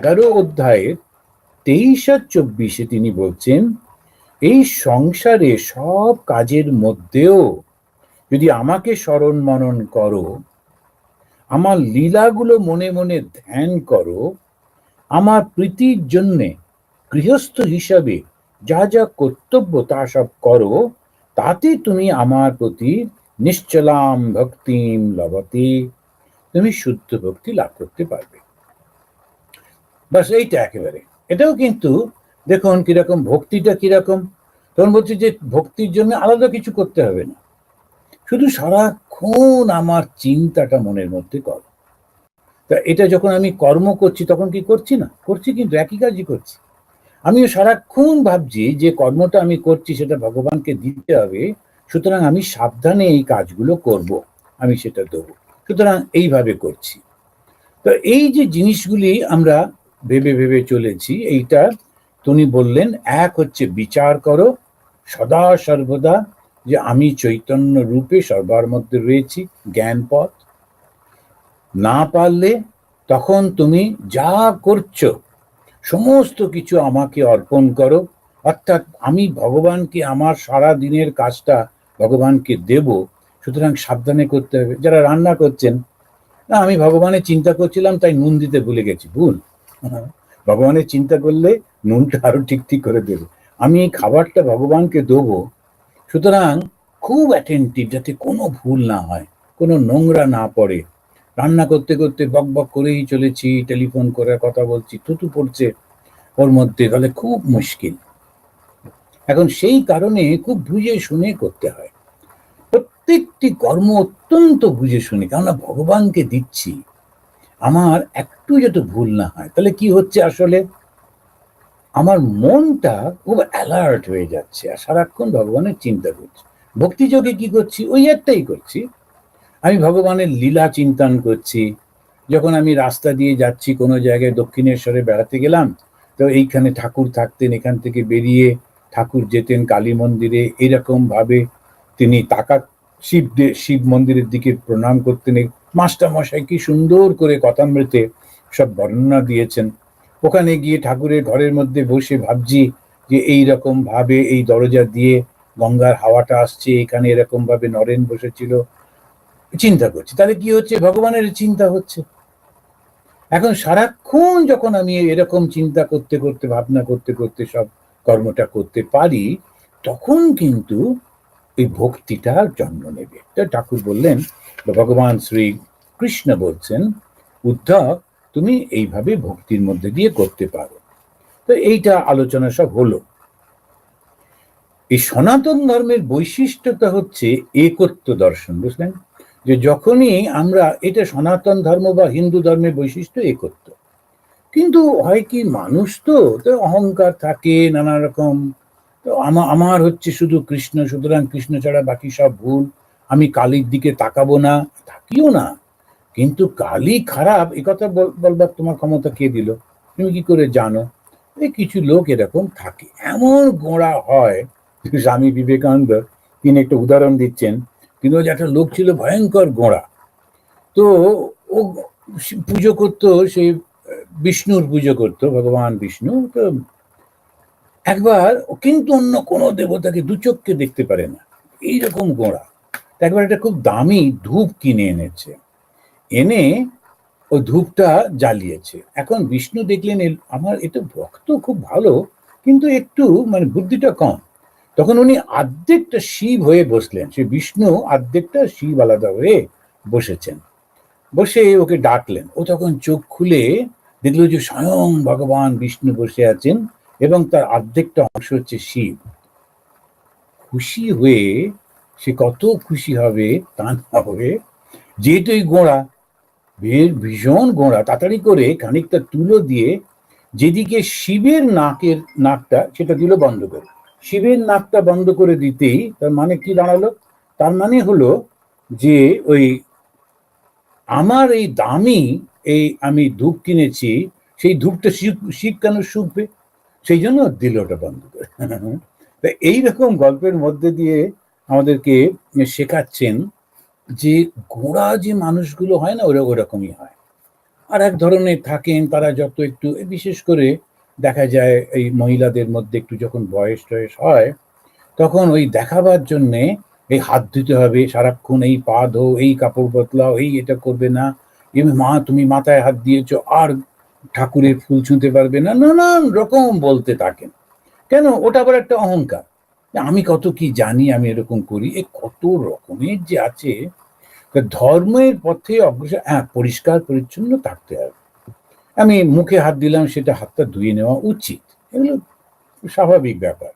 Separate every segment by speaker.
Speaker 1: 11 অধ্যায়ের 23 আর 24 তিনি বলছেন, এই সংসারে সব কাজের মধ্যেও যদি আমাকে স্মরণ মনন করো, আমার লীলাগুলো মনে মনে ধ্যান করো, আমার প্রীতির জন্যে গৃহস্থ হিসাবে যা যা কর্তব্য তা সব করো, তাতে তুমি আমার প্রতি নিশ্চলাম ভক্তিম লভতে, তুমি শুদ্ধ ভক্তি লাভ করতে পারবে। বাস এইটা একেবারে। এটাও কিন্তু দেখুন কিরকম, ভক্তিটা কিরকম। তখন বলছি যে ভক্তির জন্য আলাদা কিছু করতে হবে না, শুধু সারাক্ষণ আমার চিন্তাটা মনের মধ্যে কর। তা এটা যখন আমি কর্ম করছি তখন কি করছি না, করছি, কিন্তু একই কাজই করছি। আমিও সারাক্ষণ ভাবছি যে কর্মটা আমি করছি সেটা ভগবানকে দিতে হবে, সুতরাং আমি সাবধানে এই কাজগুলো করব, আমি সেটা দেবো, সুতরাং এইভাবে করছি। তো এই যে জিনিসগুলি আমরা ভেবে ভেবে চলেছি, এইটা তিনি বললেন, এক হচ্ছে বিচার করো সদা সর্বদা যে আমি চৈতন্য রূপে সবার মধ্যে রয়েছি, জ্ঞান পথ। না পারলে তখন তুমি যা করছো সমস্ত কিছু আমাকে অর্পণ করো, অর্থাৎ আমি ভগবানকে আমার সারা দিনের কাজটা ভগবানকে দেব, সুতরাং সাবধানে করতে হবে। যারা রান্না করছেন, না আমি ভগবানের চিন্তা করছিলাম তাই নুন দিতে ভুলে গেছি, ভুল। ভগবানের চিন্তা করলে নুনটা আরো ঠিক ঠিক করে দেবে। আমি এই খাবারটা ভগবানকে দেবো, সুতরাং খুব অ্যাটেন্টিভ যাতে কোনো ভুল না হয়, কোনো নোংরা না পড়ে। রান্না করতে করতে বক বক করেই চলেছি, টেলিফোন করে কথা বলছি, থুতু পড়ছে ওর মধ্যে, তাহলে খুব মুশকিল। এখন সেই কারণে খুব বুঝে শুনে করতে হয়, প্রত্যেকটি কর্ম অত্যন্ত বুঝে শুনে, কেননা ভগবানকে দিচ্ছি, আমার একটু যাতে ভুল না হয়। তাহলে কি হচ্ছে, আসলে আমার মনটা খুব অ্যালার্ট হয়ে যাচ্ছে আর সারাক্ষণ ভগবানের চিন্তা করছি। ভক্তিযোগে কি করছি, ওই একটাই করছি, আমি ভগবানের লীলা চিন্তন করছি। যখন আমি রাস্তা দিয়ে যাচ্ছি, কোনো জায়গায় দক্ষিণেশ্বরে বেড়াতে গেলাম, তো এইখানে ঠাকুর থাকতেন, এখান থেকে বেরিয়ে ঠাকুর যেতেন কালী মন্দিরে, এরকম ভাবে তিনি শিব মন্দিরের দিকে প্রণাম করতেন। মাস্টার মশাই কি সুন্দর করে কথামৃতে সব বর্ণনা দিয়েছেন। ওখানে গিয়ে ঠাকুরের ঘরের মধ্যে বসে ভাবছি যে এই রকম ভাবে এই দরজা দিয়ে গঙ্গার হাওয়াটা আসছে, এখানে এরকম ভাবে নরেন বসেছিল, চিন্তা করছি। তাহলে কি হচ্ছে, ভগবানের চিন্তা হচ্ছে। এখন সারাক্ষণ যখন আমি এরকম চিন্তা করতে করতে, ভাবনা করতে করতে সব কর্মটা করতে পারি, তখন কিন্তু এই ভক্তিটা জন্ম নেবে। ঠাকুর বললেন, ভগবান শ্রী কৃষ্ণ বলছেন, উদ্ধব তুমি এইভাবে ভক্তির মধ্যে দিয়ে করতে পারো। তো এইটা আলোচনা সব হলো। এই সনাতন ধর্মের বৈশিষ্ট্যটা হচ্ছে একত্ব দর্শন, বুঝলেন? যে যখনই আমরা, এটা সনাতন ধর্ম বা হিন্দু ধর্মের বৈশিষ্ট্য একত্ব, কিন্তু হয় কি, মানুষ তো অহংকার থাকে নানা রকম, তো আমার হচ্ছে শুধু কৃষ্ণ, সুতরাং কৃষ্ণ ছাড়া বাকি সব ভুল, আমি কালীর দিকে তাকাবো না, তাকিও না। কিন্তু কালী খারাপ এ কথা বলবার তোমার ক্ষমতা কে দিল, তুমি কি করে জানো? এই কিছু লোক এরকম থাকে, এমন গোঁড়া হয়। স্বামী বিবেকানন্দ তিনি একটা উদাহরণ দিচ্ছেন, কিন্তু যে একটা লোক ছিল ভয়ঙ্কর গোঁড়া, তো ও পুজো করতো, সে বিষ্ণুর পুজো করতো, ভগবান বিষ্ণু। তো একবার, কিন্তু অন্য কোনো দেবতাকে দু চোখকে দেখতে পারে না, এইরকম গোঁড়া। একবার একটা খুব দামি ধূপ কিনে এনেছে, এনে ও ধূপটা জ্বালিয়েছে। এখন বিষ্ণু দেখলেন আমার এটা ভক্ত খুব ভালো, কিন্তু একটু মানে বুদ্ধিটা কম। তখন উনি অর্ধেকটা শিব হয়ে বসলেন, সে বিষ্ণু অর্ধেকটা শিব আলাদা হয়ে বসেছেন। বসে ওকে ডাকলেন, ও তখন চোখ খুলে দেখলো যে স্বয়ং ভগবান বিষ্ণু বসে আছেন এবং তার অর্ধেকটা অংশ হচ্ছে শিব। খুশি হয়ে, সে কত খুশি হবে তা না হবে, যেহেতু এই গোঁড়া, ভীষণ গোঁড়া, তাড়াতাড়ি করে খানিকটা তুলো দিয়ে যেদিকে শিবের নাকটা সেটা দিল বন্ধ করে। শিবের নাকটা বন্ধ করে দিতেই তার মানে কি দাঁড়ালো, তার মানে হলো যে ওই আমার এই দামি এই আমি ধূপ কিনেছি, সেই ধূপটা শিব কেন শুকবে, সেই জন্য দিল ওটা বন্ধ করে। এইরকম গল্পের মধ্যে দিয়ে আমাদেরকে শেখাচ্ছেন যে গোঁড়া যে মানুষগুলো হয় না, ওরা ওরকমই হয়। আর এক ধরনের থাকেন তারা যত একটু, বিশেষ করে দেখা যায় এই মহিলাদের মধ্যে একটু যখন বয়স টয়স হয়, তখন ওই দেখাবার জন্যে এই হাত ধুতে হবে সারাক্ষণ, এই পা ধো, এই কাপড় বদলাও, এই এটা করবে না, মা তুমি মাথায় হাত দিয়েছো আর ঠাকুরের ফুল ছুঁতে পারবে না, নানান রকম বলতে থাকেন। কেন? ওটা আবার একটা অহংকার, আমি কত কি জানি, আমি এরকম করি। এ কত রকমের যে আছে। ধর্মের পথে অগ্রসর, হ্যাঁ, পরিষ্কার পরিচ্ছন্ন থাকতে হবে। আমি মুখে হাত দিলাম, সেটা হাতটা ধুয়ে নেওয়া উচিত, এগুলো স্বাভাবিক ব্যাপার।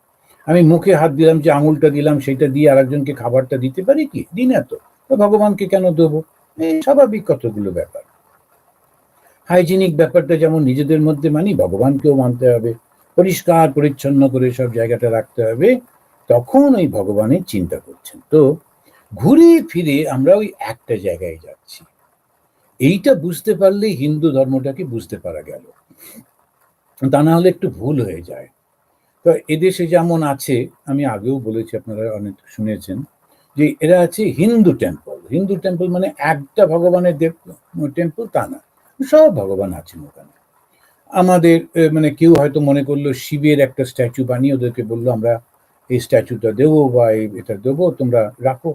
Speaker 1: আমি মুখে হাত দিলাম, যে আঙুলটা দিলাম, সেটা দিয়ে আরেকজনকে খাবারটা দিতে পারি কি? দিই না তো। ভগবানকে কেন দেবো? এই স্বাভাবিক কতগুলো ব্যাপার। হাইজিনিক ব্যাপারটা যেমন নিজেদের মধ্যে মানি, ভগবানকেও মানতে হবে, পরিষ্কার পরিচ্ছন্ন করে সব জায়গাটা রাখতে হবে, তখন ওই ভগবানের চিন্তা করছেন। তো ঘুরে ফিরে আমরা ওই একটা জায়গায় যাচ্ছি, এইটা বুঝতে পারলে হিন্দু ধর্মটাকে বুঝতে পারা গেল, তা না হলে একটু ভুল হয়ে যায়। তো এদেশে যেমন আছে, আমি আগেও বলেছি, আপনারা অনেক শুনেছেন, যে এরা আছে হিন্দু টেম্পল। হিন্দু টেম্পল মানে একটা ভগবানের দেব টেম্পল তা না, সব ভগবান আছেন ওখানে। আমাদের মানে কেউ হয়তো মনে করলো শিবের একটা স্ট্যাচু বানিয়ে ওদেরকে বললো আমরা এই স্ট্যাচুটা দেবো বা এটা দেবো, তোমরা রাখো।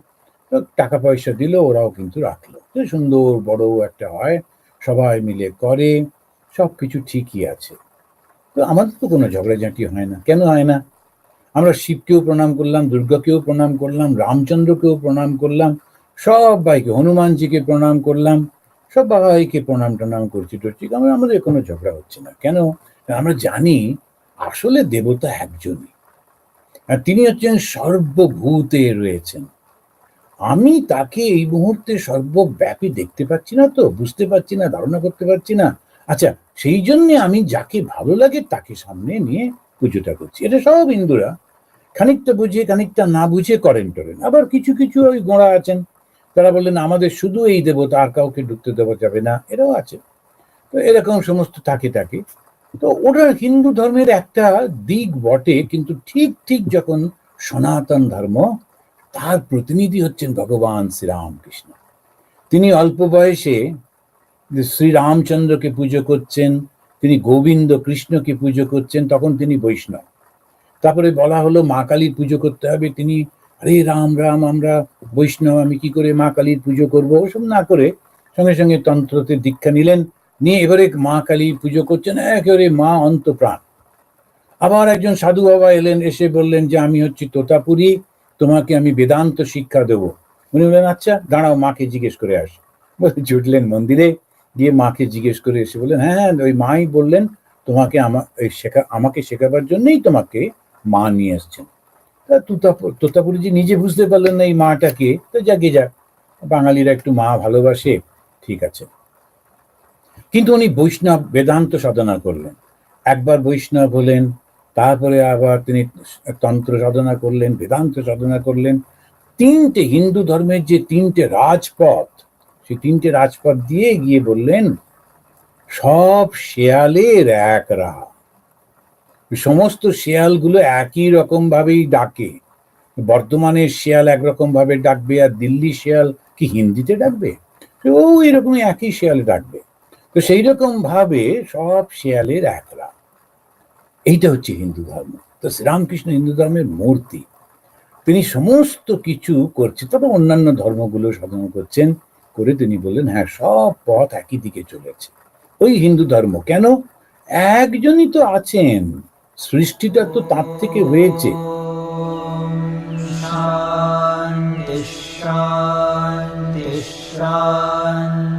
Speaker 1: তো টাকা পয়সা দিল, ওরাও কিন্তু রাখলো, তো সুন্দর বড় একটা হয়, সবাই মিলে করে, সব কিছু ঠিকই আছে। তো আমাদের তো কোনো ঝগড়াঝাঁটি হয় না। কেন হয় না? আমরা শিবকেও প্রণাম করলাম, দুর্গাকেও প্রণাম করলাম, রামচন্দ্রকেও প্রণাম করলাম, সবাইকে, হনুমানজিকে প্রণাম করলাম, সবাইকে প্রণাম টনাম করছি টরছি, আমাদের কোনো ঝগড়া হচ্ছে না। কেন? আমরা জানি আসলে দেবতা একজনই, আর তিনি হচ্ছেন সর্বভূতে রয়েছেন। আমি তাকে এই মুহূর্তে সর্বব্যাপী দেখতে পাচ্ছি না, তো বুঝতে পারছি না, ধারণা করতে পারছি না। আচ্ছা, সেই জন্য আমি যাকে ভালো লাগে তাকে সামনে নিয়ে পুজোটা করছি। এটা সব হিন্দুরা খানিকটা বুঝে খানিকটা না বুঝে করেন টরেন। আবার কিছু কিছু ওই গোঁড়া আছেন, তারা বললেন আমাদের শুধু এই দেবতা, আর কাউকে ঢুকতে দেওয়া যাবে না, এরাও আছে। তো এরকম সমস্ত থাকে থাকে। তো ওটা হিন্দু ধর্মের একটা দিক বটে, কিন্তু ঠিক ঠিক যখন সনাতন ধর্ম, তার প্রতিনিধি হচ্ছেন ভগবান শ্রীরামকৃষ্ণ। তিনি অল্প বয়সে শ্রীরামচন্দ্রকে পুজো করছেন, তিনি গোবিন্দ কৃষ্ণকে পুজো করছেন, তখন তিনি বৈষ্ণব। তারপরে বলা হলো মা কালীর পুজো করতে হবে, তিনি আরে রাম রাম, আমরা বৈষ্ণব, আমি কি করে মা কালীর পুজো করবো, ওসব না করে সঙ্গে সঙ্গে তন্ত্রতে দীক্ষা নিলেন, নিয়ে এবারে মা কালীর পুজো করছেন একেবারে মা অন্তপ্রাণ। আবার একজন সাধু বাবা এলেন, এসে বললেন যে আমি হচ্ছি তোতাপুরি, তোমাকে আমি বেদান্ত শিক্ষা দেবো। উনি বললেন আচ্ছা দাঁড়াও, মাকে জিজ্ঞেস করে আস। বলে ছুটলেন মন্দিরে, গিয়ে মাকে জিজ্ঞেস করে এসে বললেন হ্যাঁ হ্যাঁ, ওই মাই বললেন তোমাকে আমাকে শেখাবার জন্যই তোমাকে মা নিয়ে এসছেন। তা তোতাপুরিজি নিজে বুঝতে পারলেন না এই মাটাকে, তো যাকে যাক, বাঙালিরা একটু মা ভালোবাসে, ঠিক আছে। কিন্তু উনি বৈষ্ণব বেদান্ত সাধনা করলেন, একবার বৈষ্ণব হলেন, তারপরে আবার তিনি তন্ত্র সাধনা করলেন, বেদান্ত সাধনা করলেন। তিনটে হিন্দু ধর্মের যে তিনটে রাজপথ, সেই তিনটে রাজপথ দিয়ে গিয়ে বললেন সব শেয়ালের এক রাহ, সমস্ত শেয়ালগুলো একই রকম ভাবেই ডাকে। বর্ধমানের শেয়াল একরকম ভাবে ডাকবে, আর দিল্লি শেয়াল কি হিন্দিতে ডাকবে? ও এরকমই একই শেয়ালে ডাকবে। তো সেই রকম ভাবে সব শেয়ালের একরা, এইটা হচ্ছে হিন্দু ধর্ম। তো শ্রীরামকৃষ্ণ হিন্দু ধর্মের মূর্তি, তিনি সমস্ত কিছু করছেন, তবে অন্যান্য ধর্মগুলো সাধনা করছেন, করে তিনি বললেন হ্যাঁ সব পথ একই দিকে চলেছে। ওই হিন্দু ধর্ম কেন? একজনই তো আছেন, সৃষ্টিটা তো তার থেকে হয়েছে।
Speaker 2: শান্তি শান্তি শান্তি।